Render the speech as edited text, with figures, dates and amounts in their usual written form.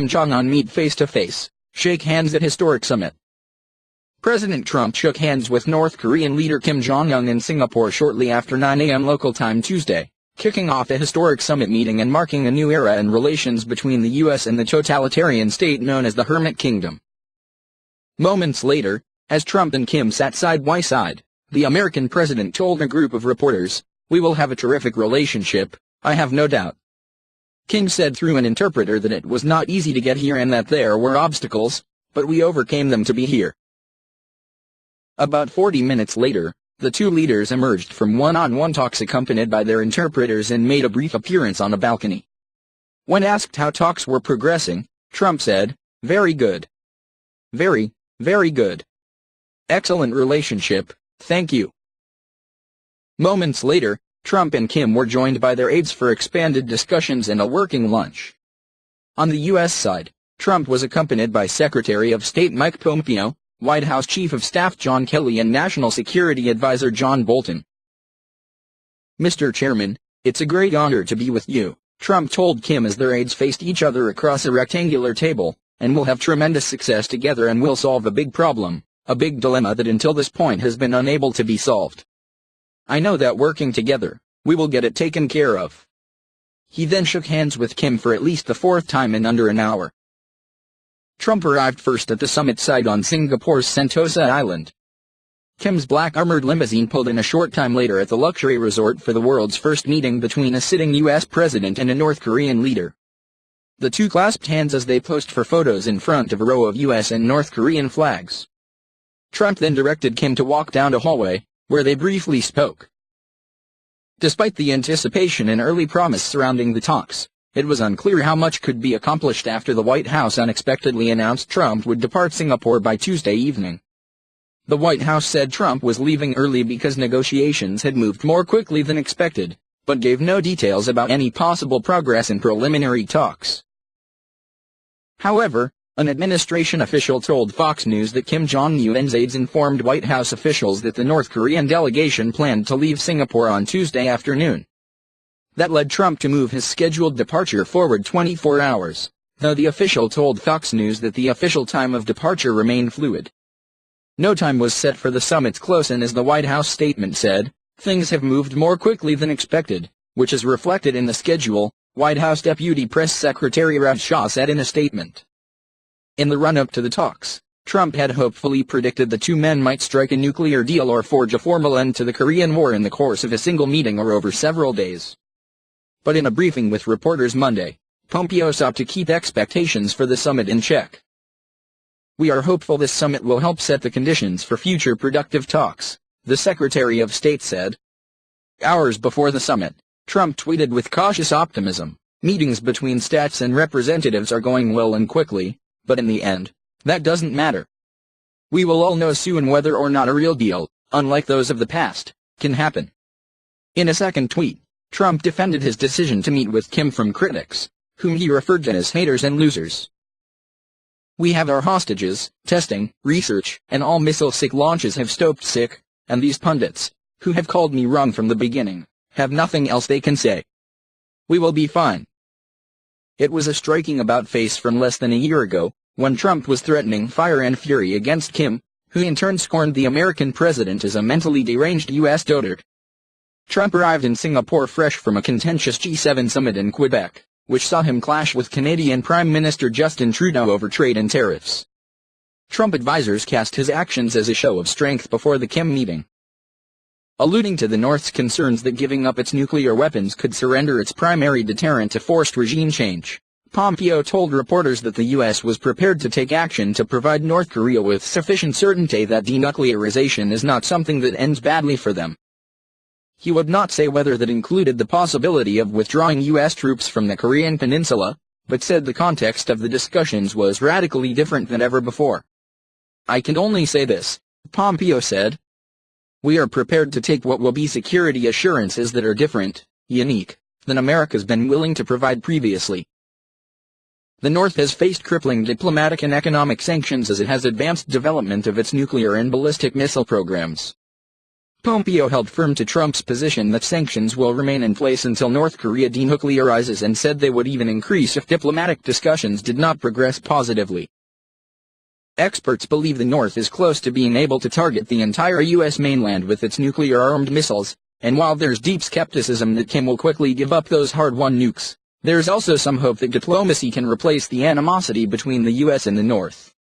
Kim Jong Un meet face-to-face, shake hands at historic summit. President Trump shook hands with North Korean leader Kim Jong Un in Singapore shortly after 9 a.m. local time Tuesday, kicking off a historic summit meeting and marking a new era in relations between the U.S. and the totalitarian state known as the Hermit Kingdom. Moments later, as Trump and Kim sat side by side, the American president told a group of reporters, "We will have a terrific relationship, I have no doubt." Kim said through an interpreter that it was not easy to get here and that there were obstacles, but we overcame them to be here. About 40 minutes later, the two leaders emerged from one-on-one talks accompanied by their interpreters and made a brief appearance on a balcony. When asked how talks were progressing, Trump said, "Very good. Very, very good. Excellent relationship, thank you." Moments later, Trump and Kim were joined by their aides for expanded discussions and a working lunch. On the U.S. side, Trump was accompanied by Secretary of State Mike Pompeo, White House Chief of Staff John Kelly and National Security Advisor John Bolton. "Mr. Chairman, it's a great honor to be with you," Trump told Kim as their aides faced each other across a rectangular table, "and we'll have tremendous success together and we'll solve a big problem, a big dilemma that until this point has been unable to be solved. I know that working together, we will get it taken care of." He then shook hands with Kim for at least the fourth time in under an hour. Trump arrived first at the summit site on Singapore's Sentosa Island. Kim's black armored limousine pulled in a short time later at the luxury resort for the world's first meeting between a sitting U.S. president and a North Korean leader. The two clasped hands as they posed for photos in front of a row of U.S. and North Korean flags. Trump then directed Kim to walk down a hallway, where they briefly spoke. Despite the anticipation and early promise surrounding the talks, it was unclear how much could be accomplished after the White House unexpectedly announced Trump would depart Singapore by Tuesday evening. The White House said Trump was leaving early because negotiations had moved more quickly than expected, but gave no details about any possible progress in preliminary talks. However, an administration official told Fox News that Kim Jong Un's aides informed White House officials that the North Korean delegation planned to leave Singapore on Tuesday afternoon. That led Trump to move his scheduled departure forward 24 hours, though the official told Fox News that the official time of departure remained fluid. No time was set for the summit's close, and as the White House statement said, things have moved more quickly than expected, which is reflected in the schedule, White House Deputy Press Secretary Raj Shah said in a statement. In the run-up to the talks, Trump had hopefully predicted the two men might strike a nuclear deal or forge a formal end to the Korean War in the course of a single meeting or over several days. But in a briefing with reporters Monday, Pompeo sought to keep expectations for the summit in check. "We are hopeful this summit will help set the conditions for future productive talks," the Secretary of State said. Hours before the summit, Trump tweeted with cautious optimism, "Meetings between states and representatives are going well and quickly, but in the end, that doesn't matter. We will all know soon whether or not a real deal, unlike those of the past, can happen." In a second tweet, Trump defended his decision to meet with Kim from critics, whom he referred to as haters and losers. "We have our hostages, testing, research, and all missile-sick launches have stopped sick, and these pundits, who have called me wrong from the beginning, have nothing else they can say. We will be fine." It was a striking about-face from less than a year ago, when Trump was threatening fire and fury against Kim, who in turn scorned the American president as a mentally deranged U.S. dotard. Trump arrived in Singapore fresh from a contentious G7 summit in Quebec, which saw him clash with Canadian Prime Minister Justin Trudeau over trade and tariffs. Trump advisers cast his actions as a show of strength before the Kim meeting. Alluding to the North's concerns that giving up its nuclear weapons could surrender its primary deterrent to forced regime change, Pompeo told reporters that the U.S. was prepared to take action to provide North Korea with sufficient certainty that denuclearization is not something that ends badly for them. He would not say whether that included the possibility of withdrawing U.S. troops from the Korean peninsula, but said the context of the discussions was radically different than ever before. "I can only say this," Pompeo said. "We are prepared to take what will be security assurances that are different, unique, than America's been willing to provide previously." The North has faced crippling diplomatic and economic sanctions as it has advanced development of its nuclear and ballistic missile programs. Pompeo held firm to Trump's position that sanctions will remain in place until North Korea denuclearizes and said they would even increase if diplomatic discussions did not progress positively. Experts believe the North is close to being able to target the entire U.S. mainland with its nuclear-armed missiles, and while there's deep skepticism that Kim will quickly give up those hard-won nukes, there's also some hope that diplomacy can replace the animosity between the U.S. and the North.